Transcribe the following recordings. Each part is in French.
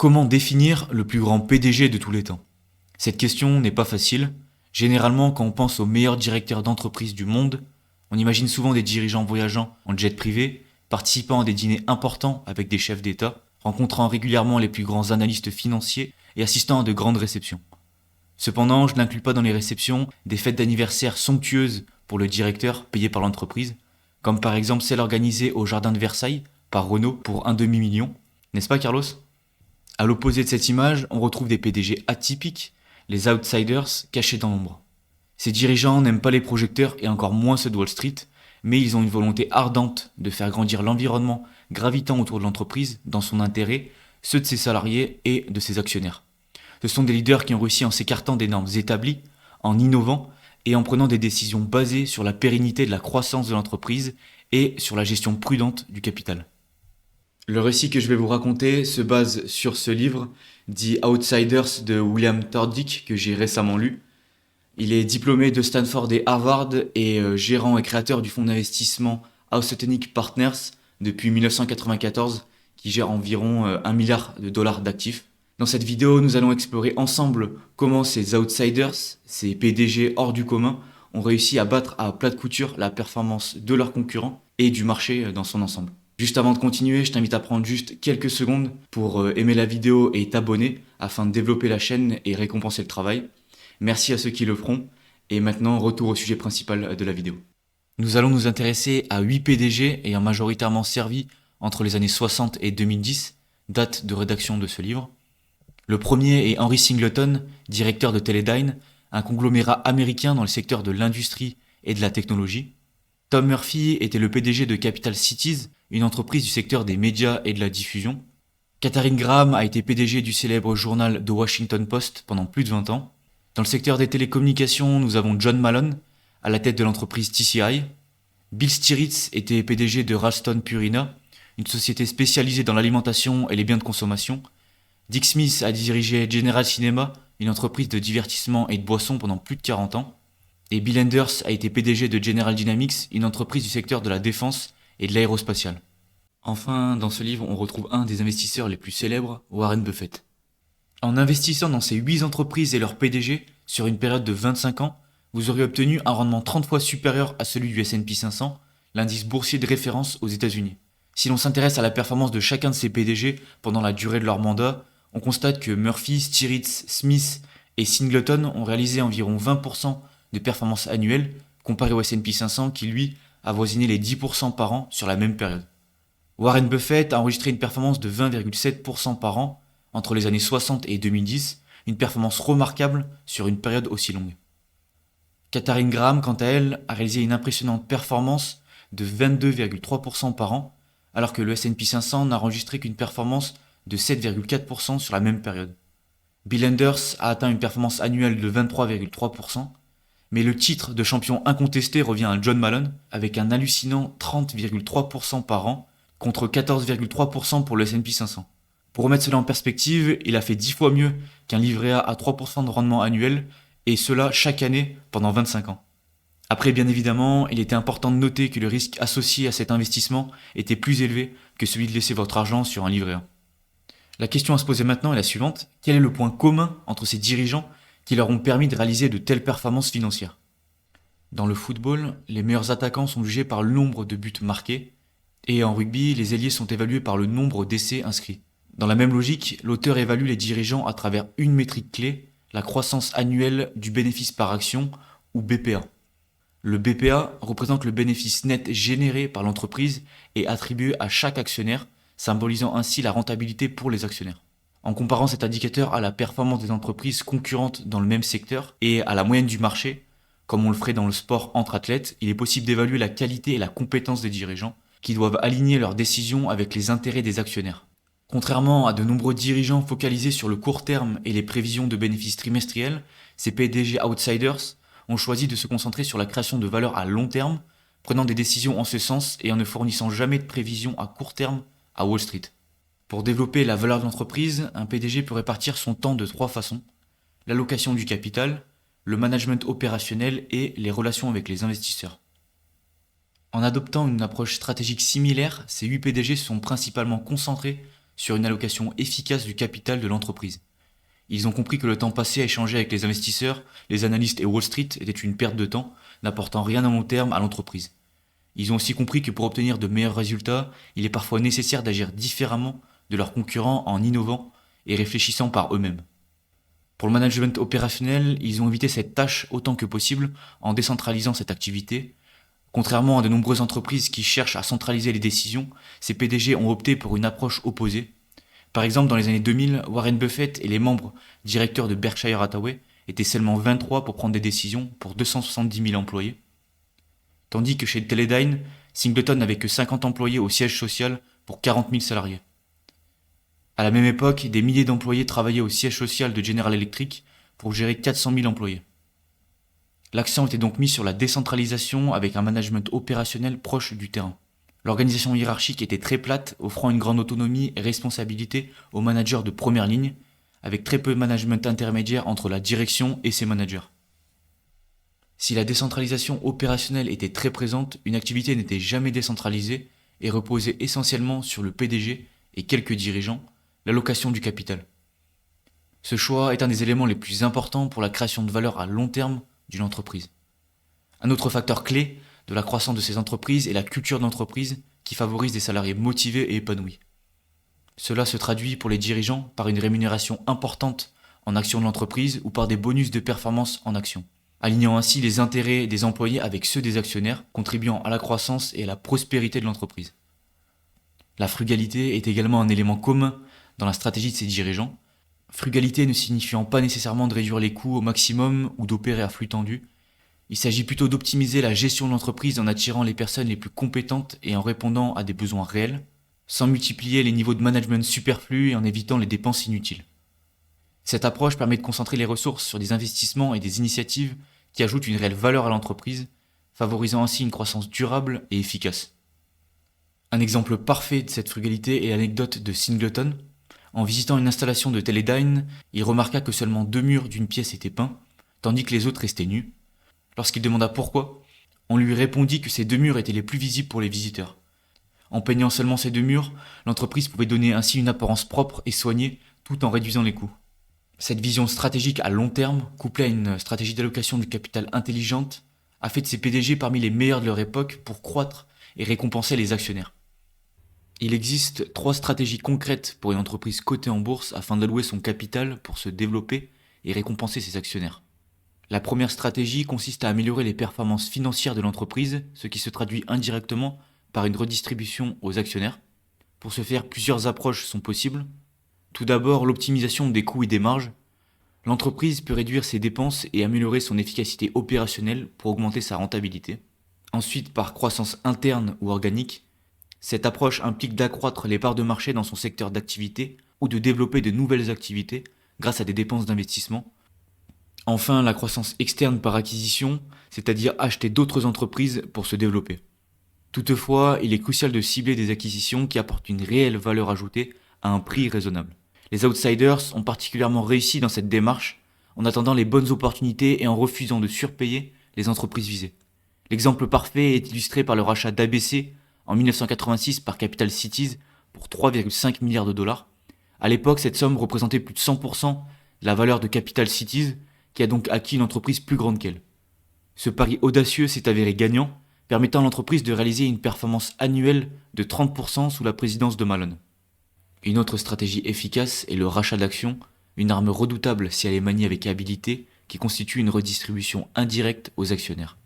Comment définir le plus grand PDG de tous les temps? Cette question n'est pas facile. Généralement, quand on pense aux meilleurs directeurs d'entreprise du monde, on imagine souvent des dirigeants voyageant en jet privé, participant à des dîners importants avec des chefs d'État, rencontrant régulièrement les plus grands analystes financiers et assistant à de grandes réceptions. Cependant, je n'inclus pas dans les réceptions des fêtes d'anniversaire somptueuses pour le directeur payé par l'entreprise, comme par exemple celle organisée au Jardin de Versailles par Renault pour un demi-million. N'est-ce pas, Carlos? À l'opposé de cette image, on retrouve des PDG atypiques, les outsiders cachés dans l'ombre. Ces dirigeants n'aiment pas les projecteurs et encore moins ceux de Wall Street, mais ils ont une volonté ardente de faire grandir l'environnement gravitant autour de l'entreprise dans son intérêt, ceux de ses salariés et de ses actionnaires. Ce sont des leaders qui ont réussi en s'écartant des normes établies, en innovant et en prenant des décisions basées sur la pérennité de la croissance de l'entreprise et sur la gestion prudente du capital. Le récit que je vais vous raconter se base sur ce livre, dit Outsiders de William Tardick, que j'ai récemment lu. Il est diplômé de Stanford et Harvard et gérant et créateur du fonds d'investissement Housatonic Partners depuis 1994, qui gère environ 1 milliard de dollars d'actifs. Dans cette vidéo, nous allons explorer ensemble comment ces outsiders, ces PDG hors du commun, ont réussi à battre à plat de couture la performance de leurs concurrents et du marché dans son ensemble. Juste avant de continuer, je t'invite à prendre juste quelques secondes pour aimer la vidéo et t'abonner afin de développer la chaîne et récompenser le travail. Merci à ceux qui le feront. Et maintenant, retour au sujet principal de la vidéo. Nous allons nous intéresser à 8 PDG ayant majoritairement servi entre les années 60 et 2010, date de rédaction de ce livre. Le premier est Henry Singleton, directeur de Teledyne, un conglomérat américain dans le secteur de l'industrie et de la technologie. Tom Murphy était le PDG de Capital Cities, une entreprise du secteur des médias et de la diffusion. Katharine Graham a été PDG du célèbre journal The Washington Post pendant plus de 20 ans. Dans le secteur des télécommunications, nous avons John Malone, à la tête de l'entreprise TCI. Bill Stiritz était PDG de Ralston Purina, une société spécialisée dans l'alimentation et les biens de consommation. Dick Smith a dirigé General Cinema, une entreprise de divertissement et de boissons pendant plus de 40 ans. Et Bill Enders a été PDG de General Dynamics, une entreprise du secteur de la défense et de l'aérospatiale. Enfin, dans ce livre, on retrouve un des investisseurs les plus célèbres, Warren Buffett. En investissant dans ces 8 entreprises et leurs PDG sur une période de 25 ans, vous aurez obtenu un rendement 30 fois supérieur à celui du S&P 500, l'indice boursier de référence aux États-Unis. Si l'on s'intéresse à la performance de chacun de ces PDG pendant la durée de leur mandat, on constate que Murphy, Stiritz, Smith et Singleton ont réalisé environ 20% de performance annuelle, comparé au S&P 500 qui, lui, avoisinait les 10% par an sur la même période. Warren Buffett a enregistré une performance de 20,7% par an entre les années 60 et 2010, une performance remarquable sur une période aussi longue. Katharine Graham, quant à elle, a réalisé une impressionnante performance de 22,3% par an, alors que le S&P 500 n'a enregistré qu'une performance de 7,4% sur la même période. Bill Enders a atteint une performance annuelle de 23,3%, mais le titre de champion incontesté revient à John Malone avec un hallucinant 30,3% par an contre 14,3% pour le S&P 500. Pour remettre cela en perspective, il a fait 10 fois mieux qu'un livret A à 3% de rendement annuel, et cela chaque année pendant 25 ans. Après, bien évidemment, il était important de noter que le risque associé à cet investissement était plus élevé que celui de laisser votre argent sur un livret A. La question à se poser maintenant est la suivante: quel est le point commun entre ces dirigeants qui leur ont permis de réaliser de telles performances financières? Dans le football, les meilleurs attaquants sont jugés par le nombre de buts marqués, et en rugby, les ailiers sont évalués par le nombre d'essais inscrits. Dans la même logique, l'auteur évalue les dirigeants à travers une métrique clé, la croissance annuelle du bénéfice par action, ou BPA. Le BPA représente le bénéfice net généré par l'entreprise et attribué à chaque actionnaire, symbolisant ainsi la rentabilité pour les actionnaires. En comparant cet indicateur à la performance des entreprises concurrentes dans le même secteur et à la moyenne du marché, comme on le ferait dans le sport entre athlètes, il est possible d'évaluer la qualité et la compétence des dirigeants, qui doivent aligner leurs décisions avec les intérêts des actionnaires. Contrairement à de nombreux dirigeants focalisés sur le court terme et les prévisions de bénéfices trimestriels, ces PDG outsiders ont choisi de se concentrer sur la création de valeur à long terme, prenant des décisions en ce sens et en ne fournissant jamais de prévisions à court terme à Wall Street. Pour développer la valeur de l'entreprise, un PDG peut répartir son temps de 3 façons: l'allocation du capital, le management opérationnel et les relations avec les investisseurs. En adoptant une approche stratégique similaire, ces 8 PDG sont principalement concentrés sur une allocation efficace du capital de l'entreprise. Ils ont compris que le temps passé à échanger avec les investisseurs, les analystes et Wall Street était une perte de temps, n'apportant rien à long terme à l'entreprise. Ils ont aussi compris que pour obtenir de meilleurs résultats, il est parfois nécessaire d'agir différemment de leurs concurrents en innovant et réfléchissant par eux-mêmes. Pour le management opérationnel, ils ont évité cette tâche autant que possible en décentralisant cette activité. Contrairement à de nombreuses entreprises qui cherchent à centraliser les décisions, ces PDG ont opté pour une approche opposée. Par exemple, dans les années 2000, Warren Buffett et les membres directeurs de Berkshire Hathaway étaient seulement 23 pour prendre des décisions pour 270 000 employés. Tandis que chez Teledyne, Singleton n'avait que 50 employés au siège social pour 40 000 salariés. À la même époque, des milliers d'employés travaillaient au siège social de General Electric pour gérer 400 000 employés. L'accent était donc mis sur la décentralisation avec un management opérationnel proche du terrain. L'organisation hiérarchique était très plate, offrant une grande autonomie et responsabilité aux managers de première ligne, avec très peu de management intermédiaire entre la direction et ses managers. Si la décentralisation opérationnelle était très présente, une activité n'était jamais décentralisée et reposait essentiellement sur le PDG et quelques dirigeants, l'allocation du capital. Ce choix est un des éléments les plus importants pour la création de valeur à long terme d'une entreprise. Un autre facteur clé de la croissance de ces entreprises est la culture d'entreprise qui favorise des salariés motivés et épanouis. Cela se traduit pour les dirigeants par une rémunération importante en actions de l'entreprise ou par des bonus de performance en actions, alignant ainsi les intérêts des employés avec ceux des actionnaires, contribuant à la croissance et à la prospérité de l'entreprise. La frugalité est également un élément commun dans la stratégie de ces dirigeants, frugalité ne signifiant pas nécessairement de réduire les coûts au maximum ou d'opérer à flux tendu. Il s'agit plutôt d'optimiser la gestion de l'entreprise en attirant les personnes les plus compétentes et en répondant à des besoins réels, sans multiplier les niveaux de management superflus et en évitant les dépenses inutiles. Cette approche permet de concentrer les ressources sur des investissements et des initiatives qui ajoutent une réelle valeur à l'entreprise, favorisant ainsi une croissance durable et efficace. Un exemple parfait de cette frugalité est l'anecdote de Singleton. En visitant une installation de Teledyne, il remarqua que seulement 2 murs d'une pièce étaient peints, tandis que les autres restaient nus. Lorsqu'il demanda pourquoi, on lui répondit que ces 2 murs étaient les plus visibles pour les visiteurs. En peignant seulement ces 2 murs, l'entreprise pouvait donner ainsi une apparence propre et soignée tout en réduisant les coûts. Cette vision stratégique à long terme, couplée à une stratégie d'allocation du capital intelligente, a fait de ces PDG parmi les meilleurs de leur époque pour croître et récompenser les actionnaires. Il existe 3 stratégies concrètes pour une entreprise cotée en bourse afin d'allouer son capital pour se développer et récompenser ses actionnaires. La première stratégie consiste à améliorer les performances financières de l'entreprise, ce qui se traduit indirectement par une redistribution aux actionnaires. Pour ce faire, plusieurs approches sont possibles. Tout d'abord, l'optimisation des coûts et des marges. L'entreprise peut réduire ses dépenses et améliorer son efficacité opérationnelle pour augmenter sa rentabilité. Ensuite, par croissance interne ou organique, cette approche implique d'accroître les parts de marché dans son secteur d'activité ou de développer de nouvelles activités grâce à des dépenses d'investissement. Enfin, la croissance externe par acquisition, c'est-à-dire acheter d'autres entreprises pour se développer. Toutefois, il est crucial de cibler des acquisitions qui apportent une réelle valeur ajoutée à un prix raisonnable. Les outsiders ont particulièrement réussi dans cette démarche en attendant les bonnes opportunités et en refusant de surpayer les entreprises visées. L'exemple parfait est illustré par le rachat d'ABC en 1986 par Capital Cities pour 3,5 milliards de dollars. À l'époque, cette somme représentait plus de 100% de la valeur de Capital Cities, qui a donc acquis une entreprise plus grande qu'elle. Ce pari audacieux s'est avéré gagnant, permettant à l'entreprise de réaliser une performance annuelle de 30% sous la présidence de Malone. Une autre stratégie efficace est le rachat d'actions, une arme redoutable si elle est maniée avec habileté, qui constitue une redistribution indirecte aux actionnaires.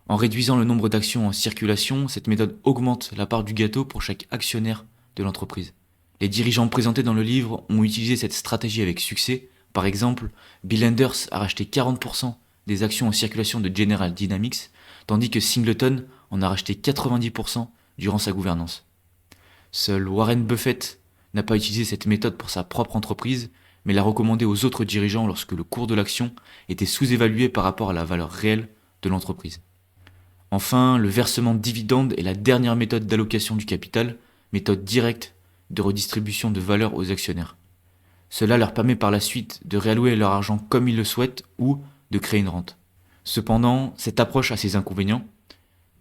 En réduisant le nombre d'actions en circulation, cette méthode augmente la part du gâteau pour chaque actionnaire de l'entreprise. Les dirigeants présentés dans le livre ont utilisé cette stratégie avec succès. Par exemple, Bill Enders a racheté 40% des actions en circulation de General Dynamics, tandis que Singleton en a racheté 90% durant sa gouvernance. Seul Warren Buffett n'a pas utilisé cette méthode pour sa propre entreprise, mais l'a recommandée aux autres dirigeants lorsque le cours de l'action était sous-évalué par rapport à la valeur réelle de l'entreprise. Enfin, le versement de dividendes est la dernière méthode d'allocation du capital, méthode directe de redistribution de valeur aux actionnaires. Cela leur permet par la suite de réallouer leur argent comme ils le souhaitent ou de créer une rente. Cependant, cette approche a ses inconvénients.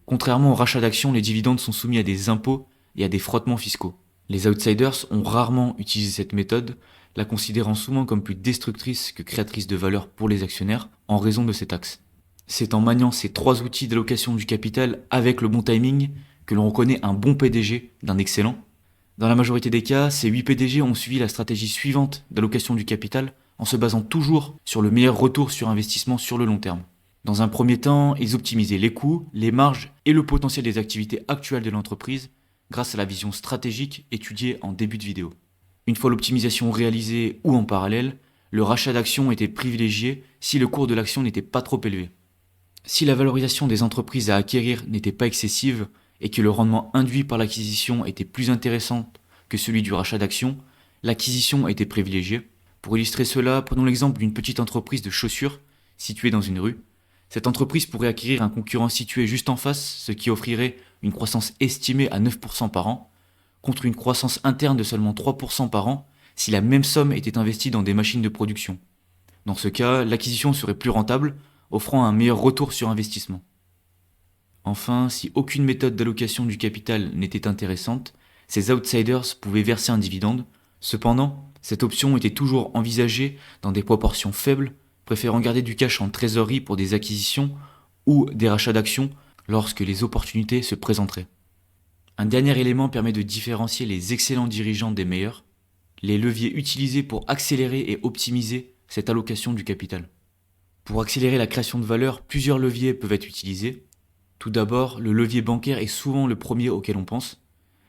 Contrairement au rachat d'actions, les dividendes sont soumis à des impôts et à des frottements fiscaux. Les outsiders ont rarement utilisé cette méthode, la considérant souvent comme plus destructrice que créatrice de valeur pour les actionnaires en raison de cet axe. C'est en maniant ces 3 outils d'allocation du capital avec le bon timing que l'on reconnaît un bon PDG d'un excellent. Dans la majorité des cas, ces 8 PDG ont suivi la stratégie suivante d'allocation du capital en se basant toujours sur le meilleur retour sur investissement sur le long terme. Dans un premier temps, ils optimisaient les coûts, les marges et le potentiel des activités actuelles de l'entreprise grâce à la vision stratégique étudiée en début de vidéo. Une fois l'optimisation réalisée ou en parallèle, le rachat d'actions était privilégié si le cours de l'action n'était pas trop élevé. Si la valorisation des entreprises à acquérir n'était pas excessive et que le rendement induit par l'acquisition était plus intéressant que celui du rachat d'actions, l'acquisition était privilégiée. Pour illustrer cela, prenons l'exemple d'une petite entreprise de chaussures située dans une rue. Cette entreprise pourrait acquérir un concurrent situé juste en face, ce qui offrirait une croissance estimée à 9% par an, contre une croissance interne de seulement 3% par an si la même somme était investie dans des machines de production. Dans ce cas, l'acquisition serait plus rentable, offrant un meilleur retour sur investissement. Enfin, si aucune méthode d'allocation du capital n'était intéressante, ces outsiders pouvaient verser un dividende. Cependant, cette option était toujours envisagée dans des proportions faibles, préférant garder du cash en trésorerie pour des acquisitions ou des rachats d'actions lorsque les opportunités se présenteraient. Un dernier élément permet de différencier les excellents dirigeants des meilleurs, les leviers utilisés pour accélérer et optimiser cette allocation du capital. Pour accélérer la création de valeur, plusieurs leviers peuvent être utilisés. Tout d'abord, le levier bancaire est souvent le premier auquel on pense.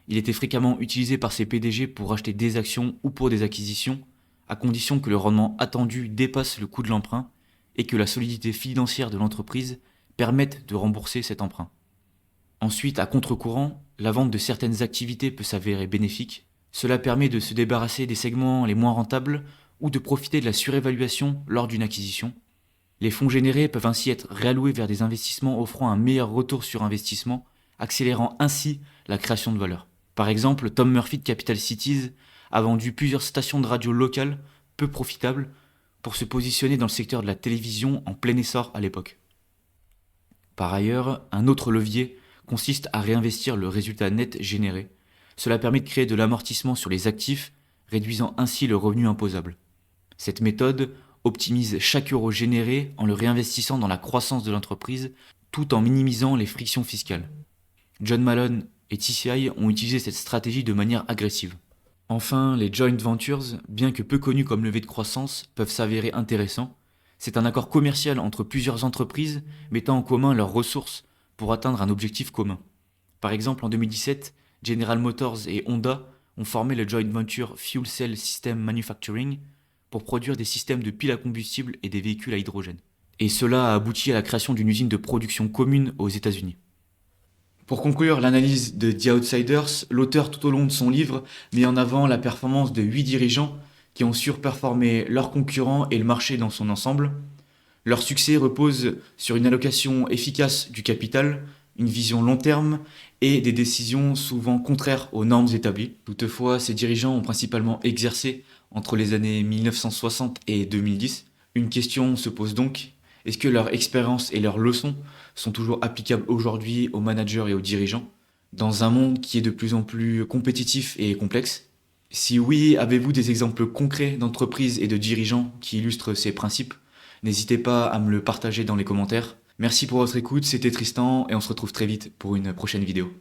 Il était fréquemment utilisé par ces PDG pour acheter des actions ou pour des acquisitions, à condition que le rendement attendu dépasse le coût de l'emprunt et que la solidité financière de l'entreprise permette de rembourser cet emprunt. Ensuite, à contre-courant, la vente de certaines activités peut s'avérer bénéfique. Cela permet de se débarrasser des segments les moins rentables ou de profiter de la surévaluation lors d'une acquisition. Les fonds générés peuvent ainsi être réalloués vers des investissements offrant un meilleur retour sur investissement, accélérant ainsi la création de valeur. Par exemple, Tom Murphy de Capital Cities a vendu plusieurs stations de radio locales peu profitables pour se positionner dans le secteur de la télévision en plein essor à l'époque. Par ailleurs, un autre levier consiste à réinvestir le résultat net généré. Cela permet de créer de l'amortissement sur les actifs, réduisant ainsi le revenu imposable. Cette méthode optimise chaque euro généré en le réinvestissant dans la croissance de l'entreprise tout en minimisant les frictions fiscales. John Malone et TCI ont utilisé cette stratégie de manière agressive. Enfin, les joint ventures, bien que peu connus comme levée de croissance, peuvent s'avérer intéressants. C'est un accord commercial entre plusieurs entreprises mettant en commun leurs ressources pour atteindre un objectif commun. Par exemple, en 2017, General Motors et Honda ont formé le joint venture Fuel Cell System Manufacturing pour produire des systèmes de piles à combustible et des véhicules à hydrogène. Et cela a abouti à la création d'une usine de production commune aux États-Unis. Pour conclure l'analyse de The Outsiders, l'auteur tout au long de son livre met en avant la performance de 8 dirigeants qui ont surperformé leurs concurrents et le marché dans son ensemble. Leur succès repose sur une allocation efficace du capital, une vision long terme et des décisions souvent contraires aux normes établies. Toutefois, ces dirigeants ont principalement exercé entre les années 1960 et 2010. Une question se pose donc, est-ce que leur expérience et leurs leçons sont toujours applicables aujourd'hui aux managers et aux dirigeants, dans un monde qui est de plus en plus compétitif et complexe? Si oui, avez-vous des exemples concrets d'entreprises et de dirigeants qui illustrent ces principes? N'hésitez pas à me le partager dans les commentaires. Merci pour votre écoute, c'était Tristan et on se retrouve très vite pour une prochaine vidéo.